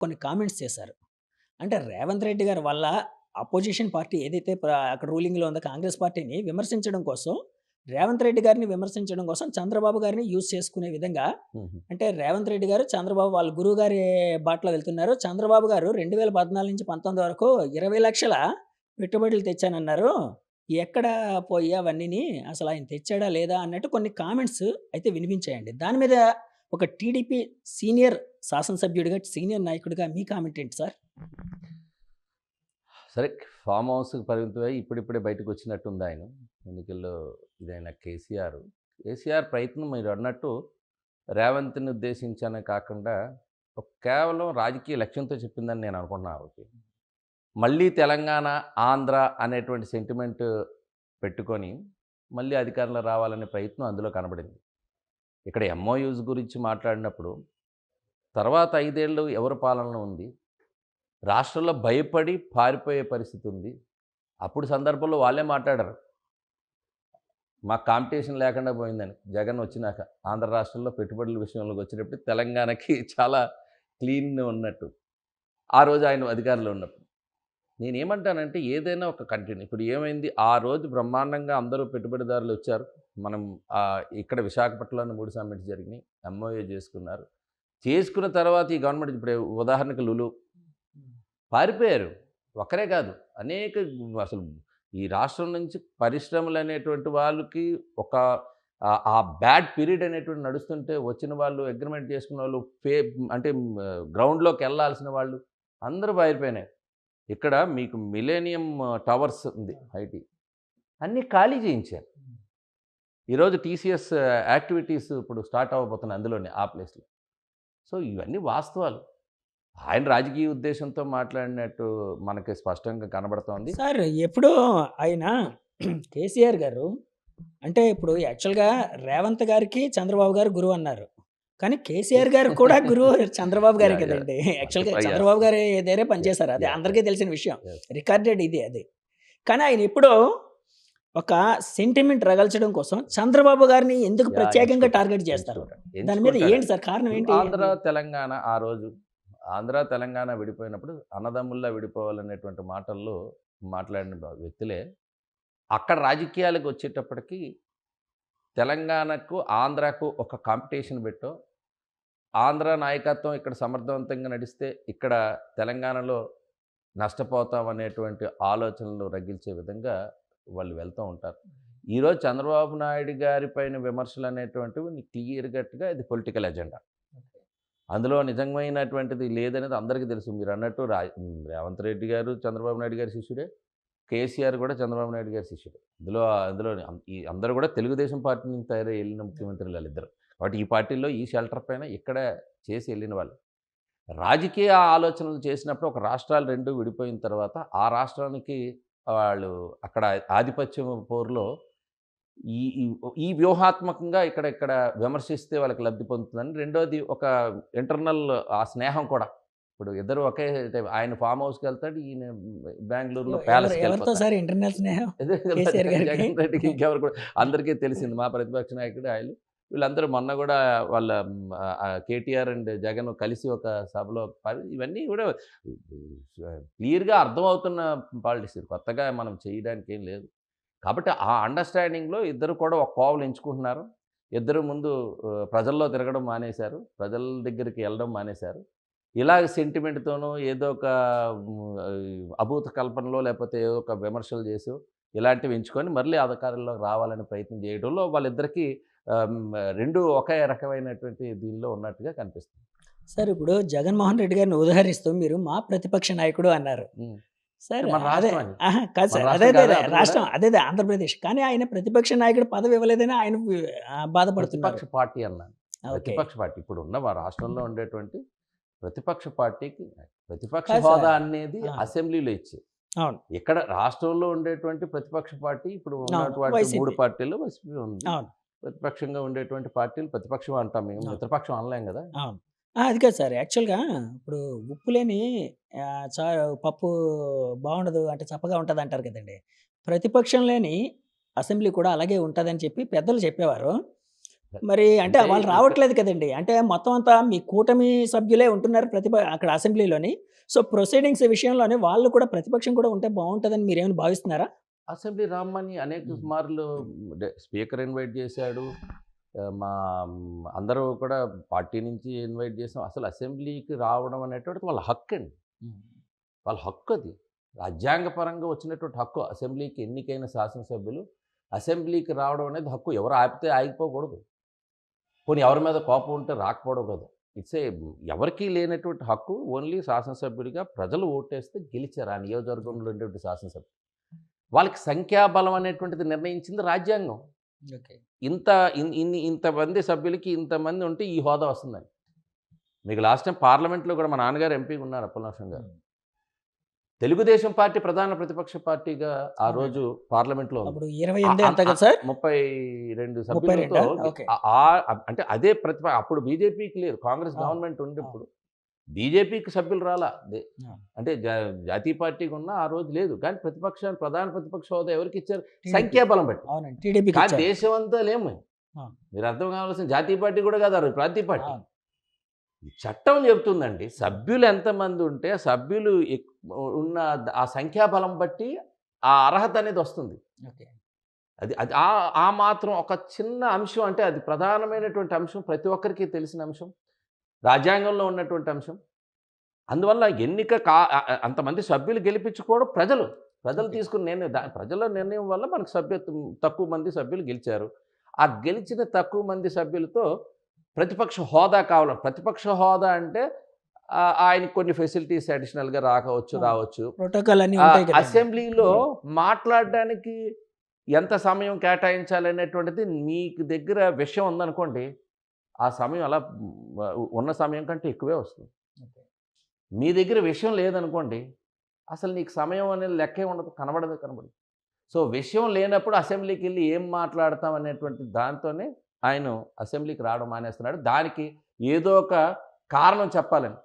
కొన్ని కామెంట్స్ చేశారు. అంటే రేవంత్ రెడ్డి గారి వల్ల అపోజిషన్ పార్టీ ఏదైతే అక్కడ రూలింగ్‌లో ఉందో కాంగ్రెస్ పార్టీని విమర్శించడం కోసం, రేవంత్ రెడ్డి గారిని విమర్శించడం కోసం చంద్రబాబు గారిని యూజ్ చేసుకునే విధంగా హుహు. అంటే రేవంత్ రెడ్డి గారు చంద్రబాబు వాళ్ళ గురువు గారి బాటలో వెళ్తున్నారు. చంద్రబాబు గారు 2014 నుంచి 19 వరకు 20,00,000 పెట్టుబడులు తెచ్చానన్నారు. ఎక్కడ పోయి అవన్నీని అసలు ఆయన తెచ్చాడా లేదా అన్నట్టు కొన్ని కామెంట్స్ అయితే వినిపించాయండి. దాని మీద ఒక టీడీపీ సీనియర్ శాసనసభ్యుడిగా, సీనియర్ నాయకుడిగా మీ కామెంట్ ఏంటి సార్? సరే, ఫామ్ హౌస్‌కి పరిమితమై ఇప్పుడిప్పుడే బయటకొచ్చినట్టుంది ఆయన. ఎన్నికల్లో ఇదైన కేసీఆర్. కేసీఆర్ ప్రయత్నం మీరన్నట్టు రేవంత్‌ని ఉద్దేశించనే కాకుండా కేవలం రాజకీయ లక్ష్యంతో చెప్పిందని నేను అనుకుంటున్నా ఆవిడకి. మళ్ళీ తెలంగాణ, ఆంధ్ర అనేటువంటి సెంటిమెంట్ పెట్టుకొని మళ్ళీ అధికారంలో రావాలనే ప్రయత్నం అందులో కనబడింది. ఇక్కడ ఎంఓయూస్ గురించి మాట్లాడినప్పుడు తర్వాత 5 ఏళ్ళు ఎవరి పాలన ఉంది? రాష్ట్రంలో భయపడి పారిపోయే పరిస్థితి ఉంది. అప్పుడు సందర్భంలో వాళ్ళే మాట్లాడారు. మాకు కాంపిటీషన్ లేకుండా పోయిందని. జగన్ వచ్చినాక. ఆంధ్ర రాష్ట్రంలో పెట్టుబడుల విషయంలోకి వచ్చేటప్పుడు తెలంగాణకి చాలా క్లీన్ ఉన్నట్టు. ఆ రోజు ఆయన అధికారంలో ఉన్నప్పుడు. నేనేమంటానంటే ఏదైనా ఒక కంటిన్యూ ఇప్పుడు ఏమైంది ఆ రోజు బ్రహ్మాండంగా అందరూ పెట్టుబడిదారులు వచ్చారు. మనం ఇక్కడ విశాఖపట్నంలో 3 సమ్మిట్స్ జరిగినాయి. ఎంఓయూ చేసుకున్నారు. చేసుకున్న తర్వాత ఈ గవర్నమెంట్ ఇప్పుడు ఉదాహరణకు లులు పారిపోయారు. ఒక్కరే కాదు. అనేక అసలు ఈ రాష్ట్రం నుంచి పరిశ్రమలనేటువంటి వాళ్ళకి ఒక ఆ బ్యాడ్ పీరియడ్ అనేటువంటి నడుస్తుంటే వచ్చిన వాళ్ళు అగ్రిమెంట్ చేసుకున్న వాళ్ళు అంటే గ్రౌండ్‌లోకెళ్ళాల్సిన వాళ్ళు అందరూ పారిపోయినాయి. ఇక్కడ మీకు మిలేనియం టవర్స్ ఉంది ఐటీ. అన్నీ ఖాళీ చేయించారు. ఈరోజు టీసీఎస్ యాక్టివిటీస్ ఇప్పుడు స్టార్ట్ అవ్వబోతున్నాయి అందులోనే ఆ ప్లేస్‌లో. సో ఇవన్నీ వాస్తవాలు. ఆయన రాజకీయ ఉద్దేశంతో మాట్లాడినట్టు మనకి స్పష్టంగా కనబడుతోంది. సార్ ఎప్పుడో ఆయన కేసీఆర్ గారు అంటే ఇప్పుడు యాక్చువల్‌గా రేవంత్ గారికి చంద్రబాబు గారు గురువన్నారు. కానీ కేసీఆర్ గారు కూడా గురువు చంద్రబాబు గారే యాహ్! యాహ్! కదండీ! యాక్చువల్‌గా యాహ్! చంద్రబాబు గారి దగ్గరే యాహ్! పనిచేశారు. అది యాహ్! అందరికీ తెలిసిన విషయం. యాహ్! రికార్డెడ్ ఇది అది. కానీ ఆయన ఎప్పుడో ఒక సెంటిమెంట్ రగల్చడం కోసం చంద్రబాబు గారిని ఎందుకు యాహ్! ప్రత్యేకంగా ఎంచుకుంటాడు. టార్గెట్ చేస్తారు? ఎంచుకుంటాడు. దాని మీద ఎంచుకుంటాడు. ఏంటి సార్ కారణం ఇప్పుడు ఏంటి? ఆంధ్ర, తెలంగాణ ఆ రోజు ఆంధ్ర, తెలంగాణ విడిపోయినప్పుడు అన్నదమ్ముల్లా విడిపోవాలనేటువంటి మాటల్లో మాట్లాడిన వ్యక్తులే అక్కడ రాజకీయాలకు వచ్చేటప్పటికి తెలంగాణకు, ఆంధ్రాకు ఒక కాంపిటీషన్ పెట్టో, ఆంధ్ర నాయకత్వం ఇక్కడ సమర్థవంతంగా నడిస్తే ఇక్కడ తెలంగాణలో నష్టపోతామనేటువంటి ఆలోచనలు రగిల్చే విధంగా వాళ్ళు వెళ్తూ ఉంటారు. ఈరోజు చంద్రబాబు నాయుడు గారి పైన విమర్శలు అనేటువంటివి క్లియర్ కట్‌గా ఇది పొలిటికల్ ఎజెండా. అందులో నిజమైనటువంటిది లేదనేది అందరికీ తెలుసు. మీరన్నట్టు రేవంత్ రెడ్డి గారు చంద్రబాబు నాయుడు గారి శిష్యుడే. కేసీఆర్ కూడా చంద్రబాబు నాయుడు గారి శిష్యుడే. అందులోని ఈ అందరూ కూడా తెలుగుదేశం పార్టీ నుంచి తయారై ఎళ్ళిన ముఖ్యమంత్రులు ఆళ్ళిద్దరు. కాబట్టి ఈ పార్టీల్లో ఈ షెల్టర్ పైన ఇక్కడ చేసి ఎళ్ళిన వాళ్ళు. రాజకీయ ఆలోచనలు చేసినప్పుడు ఒక రాష్ట్రాలు 2 విడిపోయిన తర్వాత ఆ రాష్ట్రానికి వాళ్ళు అక్కడ ఆధిపత్యం పోరులో ఈ ఈ ఈ వ్యూహాత్మకంగా ఇక్కడ విమర్శిస్తే వాళ్ళకి లబ్ధి పొందుతుందని. రెండోది ఒక ఇంటర్నల్ ఆ స్నేహం కూడా. ఇప్పుడు ఇద్దరు ఒకే టైం ఆయన ఫార్మ్ హౌస్‌కెళ్తాడు. ఈయన బెంగుళూరులో ఎవరితో ప్యాలెస్‌కెళ్ళిపోతారు. సార్ ఇంటర్నల్స్ స్నేహం అదే కదా! కేసీఆర్ గారికి? జగన్ రెడ్డికి ఇంకెవరు కూడా అందరికీ తెలిసింది. మా ప్రతిపక్ష నాయకుడు ఆయన. వీళ్ళందరూ మొన్న గూడా వాళ్ళ కేటీఆర్ అండ్ జగన్ కలిసి ఒక సభలో ఇవన్నీ గూడా క్లియర్‌గా అర్థమవుతున్న పాలిటిక్స్. కొత్తగా మనం చేయడానికి ఏం లేదు. కాబట్టి ఆ అండర్‌స్టాండింగ్‌లో ఇద్దరు కూడా ఒక కోవలు ఎంచుకుంటున్నారు. ఇద్దరు ముందు ప్రజల్లో తిరగడం మానేశారు. ప్రజల దగ్గరికి ఎళ్ళడం మానేశారు. ఇలాగ సెంటిమెంట్‌తోనో ఏదో ఒక అభూత కల్పనలో లేకపోతే ఏదో ఒక విమర్శలు చేసో ఇలాంటివి ఎంచుకొని మళ్ళీ అధికారంలోకి రావాలని ప్రయత్నం చేయడంలో వాళ్ళిద్దరికీ 2 ఒకే రకమైనటువంటి దీనిలో ఉన్నట్టుగా కనిపిస్తుంది. సార్ ఇప్పుడు జగన్మోహన్ రెడ్డి గారిని ఉదహరిస్తూ మీరు మా ప్రతిపక్ష నాయకుడు అన్నారు. హ్మ్. సార్ మన అదే రాష్ట్రం అది. అహా! కాదు మన సార్. రాష్ట్రం కాదా అతను కూడా? రాష్ట్రం అదేదే ఆంధ్రప్రదేశ్. కానీ ఆయన ప్రతిపక్ష నాయకుడు పదవి ఇవ్వలేదని ఆయన బాధపడుతున్నారు. ప్రతిపక్ష పార్టీ అన్నాను. ఓకే. ప్రతిపక్ష పార్టీ. ఇప్పుడున్న మా రాష్ట్రంలో ఉండేటువంటి ప్రతిపక్ష పార్టీకి ప్రతిపక్ష కాదు హోదా సార్. అనేది ఆ! అసెంబ్లీలో ఇచ్చేది. అవును. ఇక్కడ రాష్ట్రంలో ఉండేటువంటి ప్రతిపక్ష పార్టీ ఇప్పుడు అవును. ఉన్నటువంటి 3 వైసీపీ. పార్టీల్లో వైసీపీ ఉంది. అవును. ప్రతిపక్షంగా ఉండేటువంటి పార్టీలు ప్రతిపక్షం అంటాం మేము. అవును. మిత్రపక్షం అనలేం గదా! అవును. అది కాదు సార్. యాక్చువల్‌గా ఇప్పుడు ఉప్పు లేని పప్పు బావుండదు అంటే చప్పగా ఉంటదంటారు కదండీ! ప్రతిపక్షం లేని అసెంబ్లీ కూడా అలాగే ఉంటదని చెప్పి పెద్దలు చెప్పేవారు. మరి అంటే అంటే వాళ్ళు ఇక్కడ రావట్లేదు కదండీ. అంటే మొత్తం అంతా మీ కూటమి సభ్యులే ఉంటున్నారు అక్కడ అసెంబ్లీలోని. సో, ప్రొసీడింగ్స్ విషయంలోని వాళ్ళు కూడా ప్రతిపక్షం కూడా ఉంటే బావుంటదని మీరేమైనా భావిస్తున్నారా? అసెంబ్లీ రామ్మని అనేక హ్మ్. మార్లు స్పీకర్ ఇన్వైట్ చేశాడు. అందరూ కూడా పార్టీ నుంచి ఇన్వైట్ చేసాం. అసలు అసెంబ్లీకి రావడం అనేటువంటిది వాళ్ళ హక్కండి. హ్మ్. వాళ్ళ హక్కు అది. రాజ్యాంగపరంగా వచ్చినటువంటి హక్కు. అసెంబ్లీకి ఎన్నికైన శాసనసభ్యులు అసెంబ్లీకి రావడం అనేది హక్కు. ఎవరు ఆపితే ఆగిపోకూడదు. పోనీ ఎవరి మీద కోపం ఉంటే రాకపోవడం కాదు. ఇట్స్ ఎవరికీ లేనటువంటి హక్కు. ఓన్లీ శాసనసభ్యుడిగా ప్రజలు ఓటేస్తే గెలిచారు ఆ నియోజకవర్గంలో ఉండేటువంటి శాసనసభ్యులు. వాళ్ళకి సంఖ్యాబలం అనేటువంటిది నిర్ణయించింది రాజ్యాంగం. ఓకే. ఇంత ఇంతమంది సభ్యులకి ఇంతమంది ఉంటే ఈ హోదా వస్తుందని. మీకు లాస్ట్ టైం పార్లమెంట్‌లో కూడా మా నాన్నగారు ఎంపీగా ఉన్నారు అప్పలనరసింహ గారు. తెలుగుదేశం పార్టీ ప్రధాన ప్రతిపక్ష పార్టీగా ఆ అవునండి. రోజు పార్లమెంట్‌లో ఉంది. అప్పుడు 28 ఆహ్, అంతే ఆహ్, కదా సార్? 32 సభ్యులతో 32 ఓకే. అంటే అదే అప్పుడు బీజేపీకి లేదు. కాంగ్రెస్ అవును. గవర్నమెంట్ ఉంది అవును. ఇప్పుడు. బీజేపీకి సభ్యులు రాలా. ఆ! అంటే జాతీయ పార్టీగా ఉన్న ఆ రోజు లేదు. కానీ ప్రధాన ప్రతిపక్ష హోదా ఎవరికిచ్చారు? టీడీపీ. సంఖ్యాబలం బట్టి. అవునండి. కానీ టీడీపీకిచ్చారు. దేశం అంతా లేము. ఆ! మీరు అర్థం కావాల్సిన జాతీయ పార్టీ కూడా కాదు ఆ రోజు ప్రాంతీయ పార్టీ. అవును. ఈ చట్టం చెబుతుందండి. సభ్యులు ఎంతమంది ఉంటే సభ్యులు ఉన్న ఆ సంఖ్యాబలం బట్టి ఆ అర్హత అనేది వస్తుంది. ఓకే. అది అది ఆ ఆ మాత్రం ఒక చిన్న అంశం అంటే అది ప్రధానమైనటువంటి అంశం. ప్రతి ఒక్కరికి తెలిసిన అంశం. రాజ్యాంగంలో ఉన్నటువంటి అంశం. అందువల్ల ఎన్నిక అంతమంది సభ్యులు గెలిపించుకోవడం ప్రజలు. ప్రజలు ఓకే. తీసుకున్న నిర్ణయం. ప్రజల నిర్ణయం వల్ల మనకు సభ్యత్వం తక్కువ మంది సభ్యులు గెలిచారు. ఆ గెలిచిన తక్కువ మంది సభ్యులతో ప్రతిపక్ష హోదా కావాలి. ప్రతిపక్ష హోదా అంటే ఆయనకి కొన్ని ఫెసిలిటీస్ అడిషనల్‌గా ఆ! రావచ్చు. ప్రోటోకాల్ అన్నీ ఉంటాయి కదండీ! అసెంబ్లీలో మాట్లాడడానికి ఎంత సమయం కేటాయించాలనేటువంటిది మీకు దగ్గర విషయం ఉందనుకోండి, ఆ సమయం అలా ఉన్న సమయం కంటే ఎక్కువే వస్తుంది. ఓకే. మీ దగ్గర విషయం లేదనుకోండి, అసలు నీకు సమయం అనేది లెక్కే ఉండదు. కనబడదు. సో, విషయం లేనప్పుడు అసెంబ్లీకెళ్ళి ఏం మాట్లాడతాం అనేటువంటి దాంతోనే ఆయన అసెంబ్లీకి రావడం మానేస్తున్నాడు. దానికి ఏదో ఒక కారణం చెప్పాలని.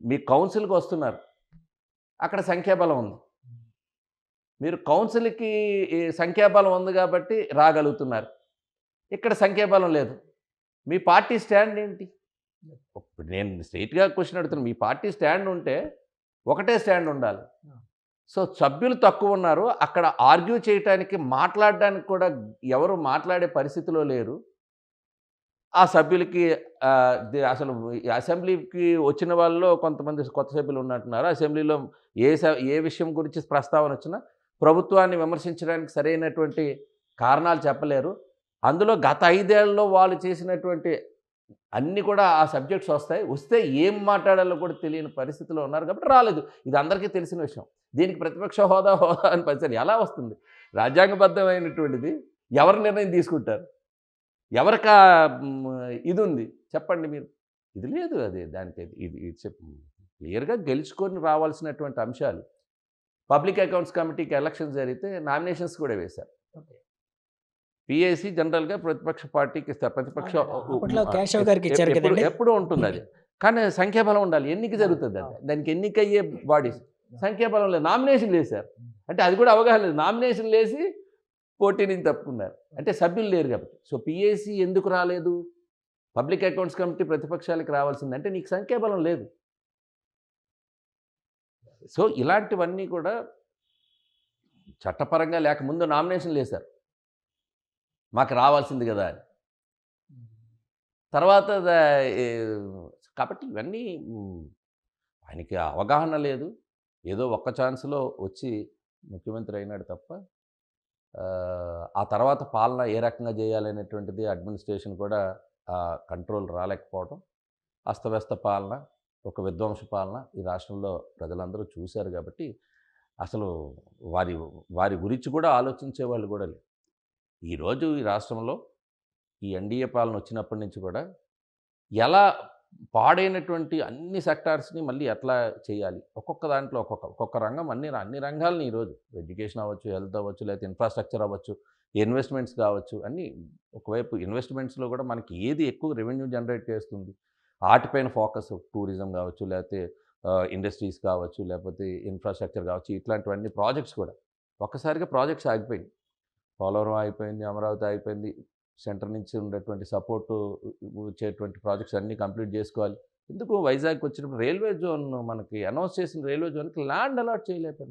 మీ కౌన్సిల్‌కొస్తున్నారు. అక్కడ సంఖ్యాబలం ఉంది. మీరు కౌన్సిల్‌కి ఈ సంఖ్యాబలం ఉంది గాబట్టి రాగలుగుతున్నారు. ఇక్కడ సంఖ్యాబలం లేదు. మీ పార్టీ స్టాండ్ ఏంటి? ఇప్పుడు నేను స్ట్రెయిట్‌గా క్వెషన్ అడుగుతున్నా. మీ పార్టీ స్టాండ్ ఉంటే ఒకటే స్టాండ్ ఉండాలి. సో, సభ్యులు తక్కువున్నారు. అక్కడ ఆర్గ్యూ చేయటానికి, మాట్లాడడానికి కూడా ఎవరు మాట్లాడే పరిస్థితిలో లేరు. ఆ సభ్యులకి అసలు ఈ అసెంబ్లీకి వచ్చిన వాళ్ళలో కొంతమంది కొత్త సభ్యులు ఉన్నట్టున్నారు. అసెంబ్లీలో ఏ విషయం గురించి ప్రస్తావన వచ్చినా ప్రభుత్వాన్ని విమర్శించడానికి సరైనటువంటి కారణాలు చెప్పలేరు. అందులో గత 5 ఏళ్లలో వాళ్ళు చేసినటువంటి అన్నీ కూడా ఆ సబ్జెక్ట్స్ వస్తాయి. వస్తే ఏం మాట్లాడాలో కూడా తెలియని పరిస్థితిలో ఉన్నారు కాబట్టి రాలేదు. ఇది అందరికీ తెలిసిన విషయం. దీనికి ప్రతిపక్ష హోదా అని పరిస్థితి ఎలా వస్తుంది? రాజ్యాంగబద్ధమైనటువంటిది ఎవరు నిర్ణయం తీసుకుంటారు? ఎవరికా ఇదుంది చెప్పండి మీరు. ఇది లేదు అది దానికి ఇది ఇట్స్ క్లియర్‌గా గెలుచుకొని రావాల్సినటువంటి అంశాలు. పబ్లిక్ అకౌంట్స్ కమిటీకి ఎలక్షన్స్ జరిగితే నామినేషన్స్ కూడా వేశారు. ఓకే. పీఏసీ జనరల్‌గా ప్రతిపక్ష పార్టీకి ఇస్తారు. ప్రతిపక్ష అవునండి. అప్పట్లో కేశవ్ గారికి ఇచ్చారు ఎప్పుడు కదండీ! ఎప్పుడూ ఉంటుందది. కానీ సంఖ్యాబలం ఉండాలి. ఎన్నిక జరుగుతది అది. అవును. దానికి ఎన్నికయ్యే బాడీస్. సంఖ్యాబలం లేదు. నామినేషన్‌లేశారు. అంటే అది కూడా అవగాహన లేదు. నామినేషన్‌లేసి పోటీ నుంచి తప్పుకున్నారు. అంటే సభ్యులు లేరు కాబట్టి. సో, పీఏసీ ఎందుకు రాలేదు? పబ్లిక్ అకౌంట్స్ కమిటీ ప్రతిపక్షాలకి రావాల్సింది. అంటే నీకు సంఖ్యాబలం లేదు. సో, ఇలాంటివన్నీ కూడా చట్టపరంగా లేక ముందు నామినేషన్‌లేశారు. మాకు రావాల్సింది గదా అని. తర్వాత ఈ కాబట్టి ఇవన్నీ ఆయనకి అవగాహన లేదు. ఏదో ఒక్క ఛాన్స్‌లో వచ్చి ముఖ్యమంత్రి అయినాడు తప్ప ఆ తర్వాత పాలన ఏ రకంగా చేయాలనేటువంటిది అడ్మినిస్ట్రేషన్ కూడా కంట్రోల్ రాలేకపోవడం. అస్తవ్యస్త పాలన, ఒక విధ్వంస పాలన ఈ రాష్ట్రంలో ప్రజలందరూ చూశారు కాబట్టి అసలు వారి వారి గురించి కూడా ఆలోచించేవాళ్ళు కూడా లేరు. ఈరోజు ఈ రాష్ట్రంలో ఈ ఎన్‌డీఏ పాలన వచ్చినప్పటి నుంచి కూడా ఎలా పాడైనటువంటి అన్ని సెక్టార్స్‌ని మళ్ళీ ఎట్లా చేయాలి? ఒక్కొక్క దాంట్లో ఒక్కొక్క రంగం అన్ని రంగాలని ఈరోజు ఎడ్యుకేషన్ అవ్వచ్చు, హెల్త్ అవ్వచ్చు, లేకపోతే ఇన్‌ఫ్రాస్ట్రక్చర్ అవ్వచ్చు, ఇన్వెస్ట్‌మెంట్స్ కావచ్చు, అన్నీ ఒకవైపు ఇన్వెస్ట్‌మెంట్స్‌లో కూడా మనకి ఏది ఎక్కువ రెవెన్యూ జనరేట్ చేస్తుంది? ఆటిపైన ఫోకస్ టూరిజం కావచ్చు, లేకపోతే ఇండస్ట్రీస్ కావచ్చు, లేకపోతే ఇన్‌ఫ్రాస్ట్రక్చర్ కావచ్చు, ఇట్లాంటివన్నీ ప్రాజెక్ట్స్ కూడా. ఒక్కసారిగా ప్రాజెక్ట్స్ ఆగిపోయినాయి. పోలవరం అయిపోయింది, అమరావతి అయిపోయింది. సెంటర్ నుంచి ఉండేటువంటి సపోర్టు వచ్చేటువంటి ప్రాజెక్ట్స్ అన్నీ కంప్లీట్ చేసుకోవాలి. ఎందుకు వైజాగ్‌కి వచ్చినప్పుడు రైల్వే జోన్ మనకి అనౌన్స్ చేసిన రైల్వే జోన్‌కి ల్యాండ్ అలాట్ చేయలేకపోయినారు.